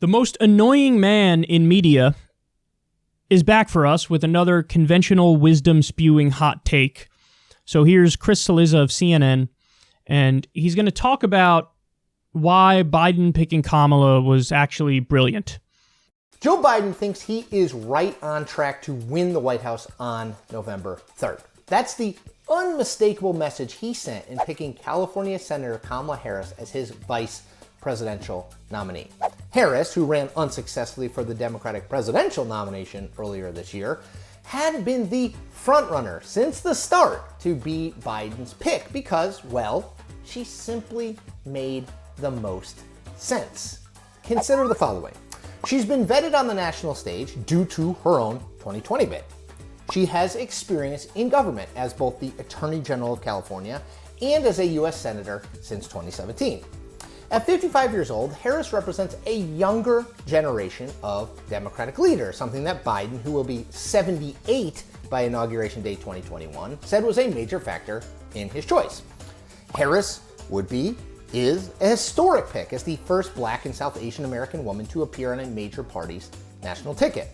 The most annoying man in media is back for us with another conventional wisdom-spewing hot take. So here's Chris Cillizza of CNN, and he's going to talk about why Biden picking Kamala was actually brilliant. Joe Biden thinks he is right on track to win the White House on November 3rd. That's the unmistakable message he sent in picking California Senator Kamala Harris as his vice presidential nominee. Harris, who ran unsuccessfully for the Democratic presidential nomination earlier this year, had been the frontrunner since the start to be Biden's pick because, well, she simply made the most sense. Consider the following. She's been vetted on the national stage due to her own 2020 bid. She has experience in government as both the Attorney General of California and as a U.S. Senator since 2017. At 55 years old, Harris represents a younger generation of Democratic leaders, something that Biden, who will be 78 by Inauguration Day 2021, said was a major factor in his choice. Harris is a historic pick as the first Black and South Asian American woman to appear on a major party's national ticket.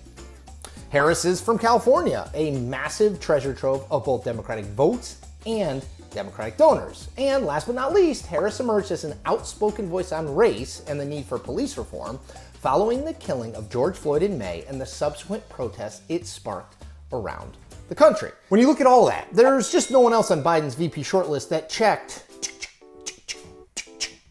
Harris is from California, a massive treasure trove of both Democratic votes and Democratic donors. And last but not least, Harris emerged as an outspoken voice on race and the need for police reform following the killing of George Floyd in May and the subsequent protests it sparked around the country. When you look at all that, there's just no one else on Biden's VP shortlist that checked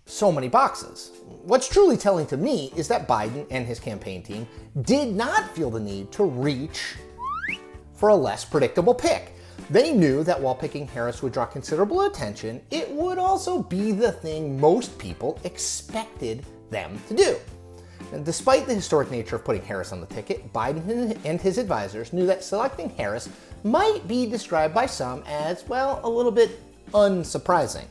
so many boxes. What's truly telling to me is that Biden and his campaign team did not feel the need to reach for a less predictable pick. They knew that while picking Harris would draw considerable attention, it would also be the thing most people expected them to do. And despite the historic nature of putting Harris on the ticket, Biden and his advisors knew that selecting Harris might be described by some as, well, a little bit unsurprising.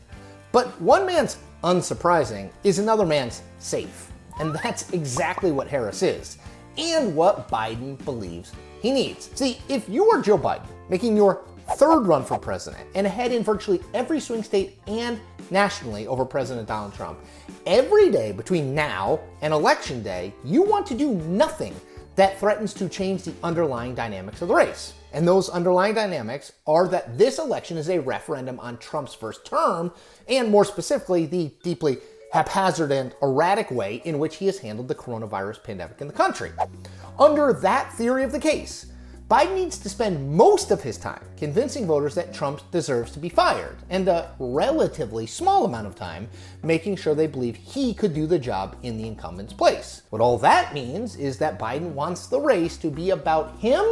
But one man's unsurprising is another man's safe. And that's exactly what Harris is, and what Biden believes he needs. See, if you are Joe Biden, making your third run for president and ahead in virtually every swing state and nationally over President Donald Trump, every day between now and Election Day, you want to do nothing that threatens to change the underlying dynamics of the race. And those underlying dynamics are that this election is a referendum on Trump's first term, and more specifically, the deeply haphazard and erratic way in which he has handled the coronavirus pandemic in the country. Under that theory of the case, Biden needs to spend most of his time convincing voters that Trump deserves to be fired, and a relatively small amount of time making sure they believe he could do the job in the incumbent's place. What all that means is that Biden wants the race to be about him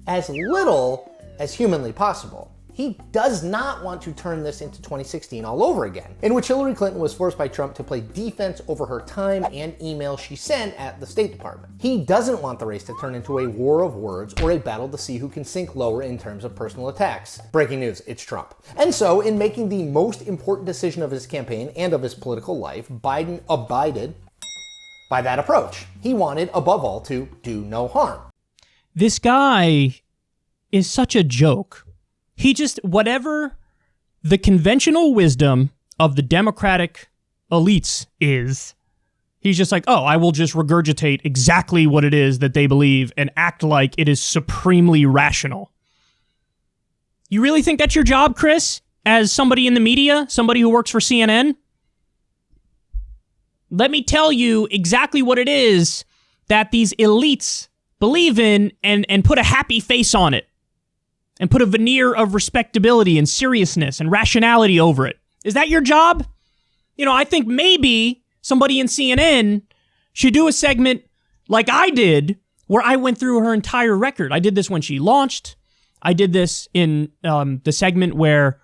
as little as humanly possible. He does not want to turn this into 2016 all over again, in which Hillary Clinton was forced by Trump to play defense over her time and emails she sent at the State Department. He doesn't want the race to turn into a war of words or a battle to see who can sink lower in terms of personal attacks. Breaking news, it's Trump. And so, in making the most important decision of his campaign and of his political life, Biden abided by that approach. He wanted, above all, to do no harm. This guy is such a joke. He just, whatever the conventional wisdom of the Democratic elites is, he's just like, oh, I will just regurgitate exactly what it is that they believe and act like it is supremely rational. You really think that's your job, Chris, as somebody in the media, somebody who works for CNN? Let me tell you exactly what it is that these elites believe in and put a happy face on it. And put a veneer of respectability and seriousness and rationality over it. Is that your job? You know, I think maybe somebody in CNN should do a segment like I did, where I went through her entire record. I did this when she launched. I did this in the segment where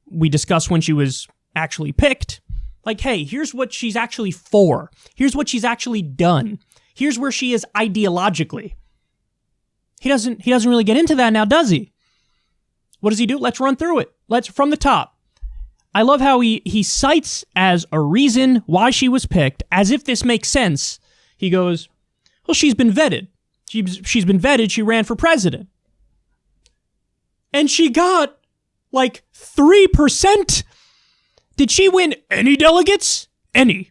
we discussed when she was actually picked. Like, hey, here's what she's actually for. Here's what she's actually done. Here's where she is ideologically. He doesn't really get into that now, does he? What does he do? Let's run through it. Let's from the top. I love how he cites as a reason why she was picked, as if this makes sense. He goes, well, she's been vetted. She's been vetted. She ran for president. And she got like 3%. Did she win any delegates? Any.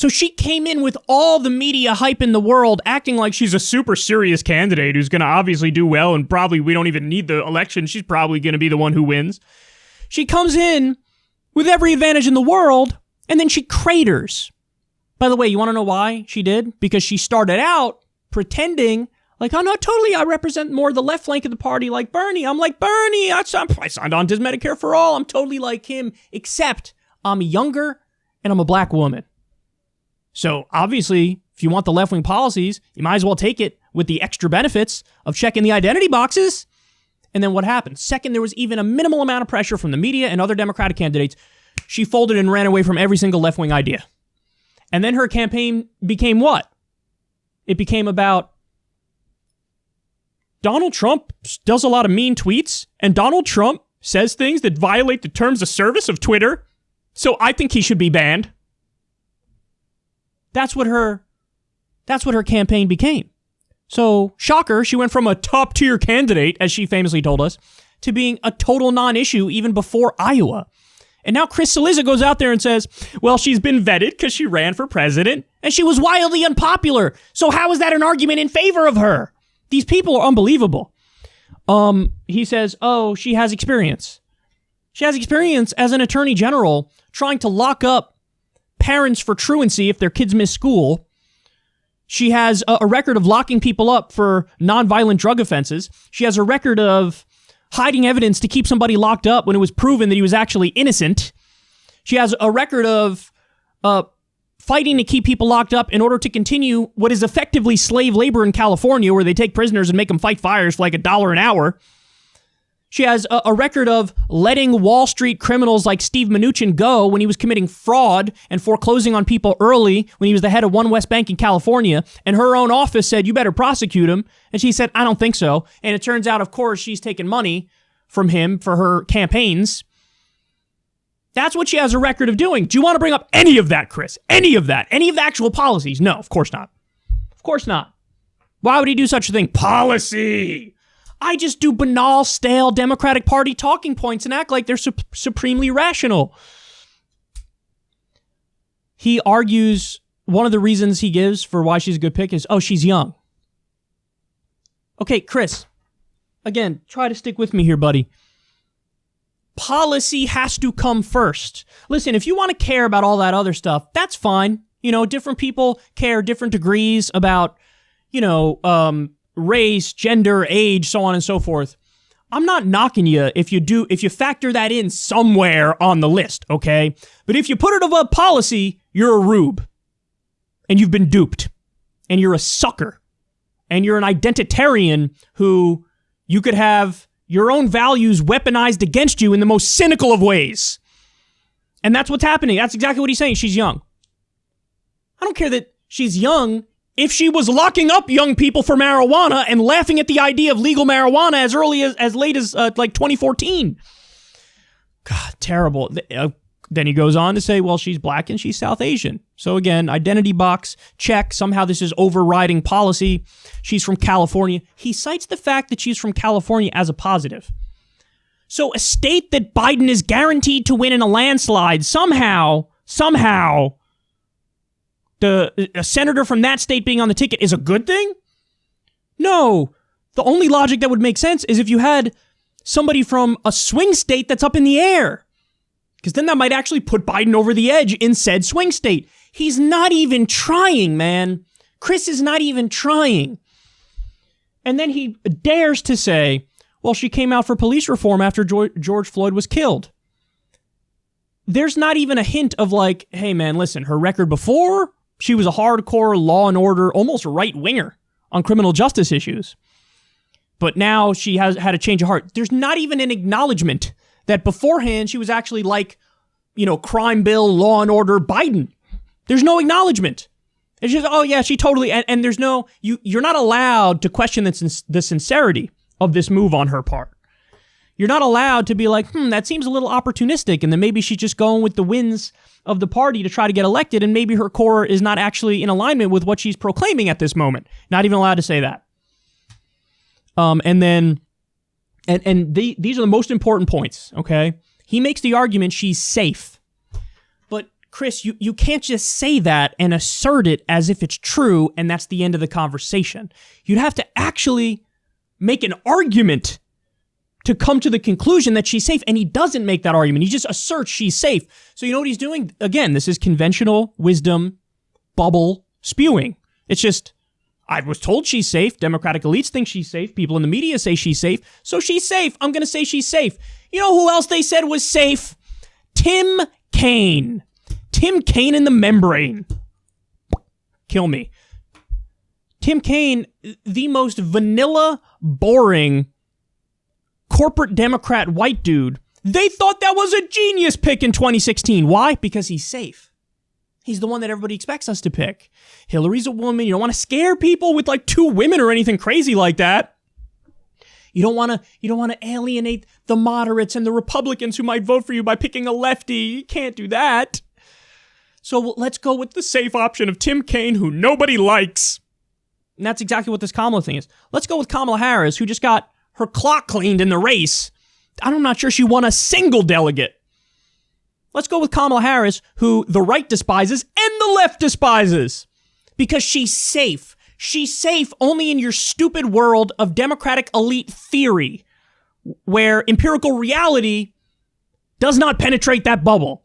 So she came in with all the media hype in the world, acting like she's a super serious candidate who's going to obviously do well, and probably we don't even need the election. She's probably going to be the one who wins. She comes in with every advantage in the world, and then she craters. By the way, you want to know why she did? Because she started out pretending like, oh no, totally, I represent more the left flank of the party like Bernie. I'm like Bernie. I signed on to his Medicare for All. I'm totally like him, except I'm younger and I'm a black woman. So obviously, if you want the left-wing policies, you might as well take it with the extra benefits of checking the identity boxes. And then what happened? Second, there was even a minimal amount of pressure from the media and other Democratic candidates. She folded and ran away from every single left-wing idea. And then her campaign became what? It became about Donald Trump does a lot of mean tweets, and Donald Trump says things that violate the terms of service of Twitter, so I think he should be banned. That's what her campaign became. So, shocker, she went from a top-tier candidate, as she famously told us, to being a total non-issue even before Iowa. And now Chris Cillizza goes out there and says, well, she's been vetted because she ran for president, and she was wildly unpopular. So how is that an argument in favor of her? These people are unbelievable. He says, oh, she has experience. She has experience as an attorney general trying to lock up parents for truancy if their kids miss school. She has a record of locking people up for nonviolent drug offenses. She has a record of hiding evidence to keep somebody locked up when it was proven that he was actually innocent. She has a record of fighting to keep people locked up in order to continue what is effectively slave labor in California, where they take prisoners and make them fight fires for like $1 an hour. She has a record of letting Wall Street criminals like Steve Mnuchin go when he was committing fraud and foreclosing on people early when he was the head of One West Bank in California. And her own office said, you better prosecute him. And she said, I don't think so. And it turns out, of course, she's taken money from him for her campaigns. That's what she has a record of doing. Do you want to bring up any of that, Chris? Any of that? Any of the actual policies? No, of course not. Of course not. Why would he do such a thing? Policy! I just do banal, stale Democratic Party talking points and act like they're supremely rational. He argues one of the reasons he gives for why she's a good pick is, oh, she's young. Okay, Chris, again, try to stick with me here, buddy. Policy has to come first. Listen, if you want to care about all that other stuff, that's fine. You know, different people care different degrees about, race, gender, age, so on and so forth. I'm not knocking you if you factor that in somewhere on the list, okay? But if you put it above policy, you're a rube. And you've been duped. And you're a sucker. And you're an identitarian who you could have your own values weaponized against you in the most cynical of ways. And that's what's happening. That's exactly what he's saying. She's young. I don't care that she's young if she was locking up young people for marijuana and laughing at the idea of legal marijuana as late as 2014. God, terrible. Then he goes on to say, well, she's black and she's South Asian. So again, identity box, check. Somehow this is overriding policy. She's from California. He cites the fact that she's from California as a positive. So a state that Biden is guaranteed to win in a landslide, somehow, a senator from that state being on the ticket is a good thing? No. The only logic that would make sense is if you had somebody from a swing state that's up in the air. Because then that might actually put Biden over the edge in said swing state. He's not even trying, man. Chris is not even trying. And then he dares to say, well, she came out for police reform after George Floyd was killed. There's not even a hint of like, hey, man, listen, her record before, she was a hardcore law and order, almost right-winger on criminal justice issues. But now she has had a change of heart. There's not even an acknowledgement that beforehand she was actually like, crime bill, law and order Biden. There's no acknowledgement. It's just, oh yeah, she totally, and there's no, you're not allowed to question the sincerity of this move on her part. You're not allowed to be like, that seems a little opportunistic, and then maybe she's just going with the wins of the party to try to get elected, and maybe her core is not actually in alignment with what she's proclaiming at this moment. Not even allowed to say that. These are the most important points, okay? He makes the argument she's safe. But Chris, you can't just say that and assert it as if it's true and that's the end of the conversation. You'd have to actually make an argument to come to the conclusion that she's safe, and he doesn't make that argument. He just asserts she's safe. So you know what he's doing? Again, this is conventional wisdom bubble spewing. It's just, I was told she's safe. Democratic elites think she's safe. People in the media say she's safe. So she's safe. I'm going to say she's safe. You know who else they said was safe? Tim Kaine. Tim Kaine in the membrane. Kill me. Tim Kaine, the most vanilla, boring corporate Democrat white dude, they thought that was a genius pick in 2016. Why? Because he's safe. He's the one that everybody expects us to pick. Hillary's a woman. You don't want to scare people with like 2 women or anything crazy like that. You don't want to alienate the moderates and the Republicans who might vote for you by picking a lefty. You can't do that. So let's go with the safe option of Tim Kaine, who nobody likes. And that's exactly what this Kamala thing is. Let's go with Kamala Harris, who just got her clock cleaned in the race. I'm not sure she won a single delegate. Let's go with Kamala Harris, who the right despises and the left despises. Because she's safe. She's safe only in your stupid world of Democratic elite theory, where empirical reality does not penetrate that bubble.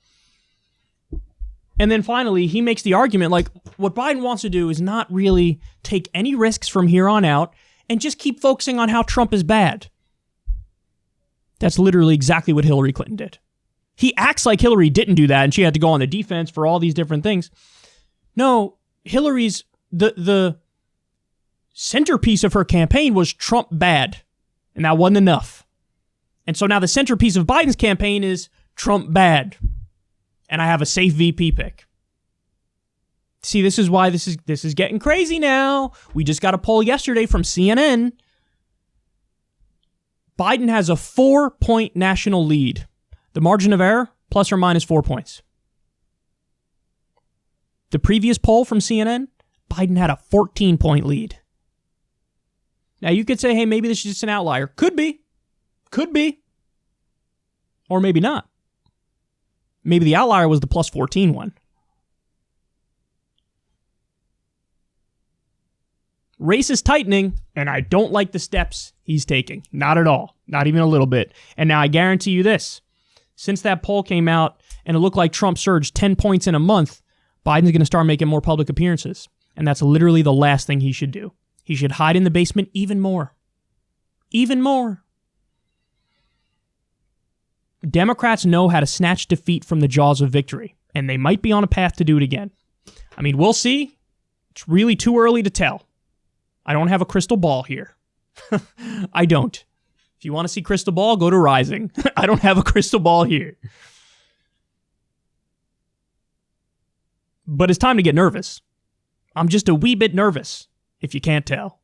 And then finally, he makes the argument, like, what Biden wants to do is not really take any risks from here on out and just keep focusing on how Trump is bad. That's literally exactly what Hillary Clinton did. He acts like Hillary didn't do that and she had to go on the defense for all these different things. No, Hillary's, the centerpiece of her campaign was Trump bad. And that wasn't enough. And so now the centerpiece of Biden's campaign is Trump bad. And I have a safe VP pick. See, this is why this is getting crazy now. We just got a poll yesterday from CNN. Biden has a 4-point national lead. The margin of error, plus or minus 4 points. The previous poll from CNN, Biden had a 14-point lead. Now, you could say, hey, maybe this is just an outlier. Could be. Could be. Or maybe not. Maybe the outlier was the plus 14 one. Race is tightening, and I don't like the steps he's taking. Not at all. Not even a little bit. And now I guarantee you this. Since that poll came out and it looked like Trump surged 10 points in a month, Biden's going to start making more public appearances. And that's literally the last thing he should do. He should hide in the basement even more. Even more. Democrats know how to snatch defeat from the jaws of victory, and they might be on a path to do it again. I mean, we'll see. It's really too early to tell. I don't have a crystal ball here. I don't. If you want to see crystal ball, go to Rising. I don't have a crystal ball here. But it's time to get nervous. I'm just a wee bit nervous, if you can't tell.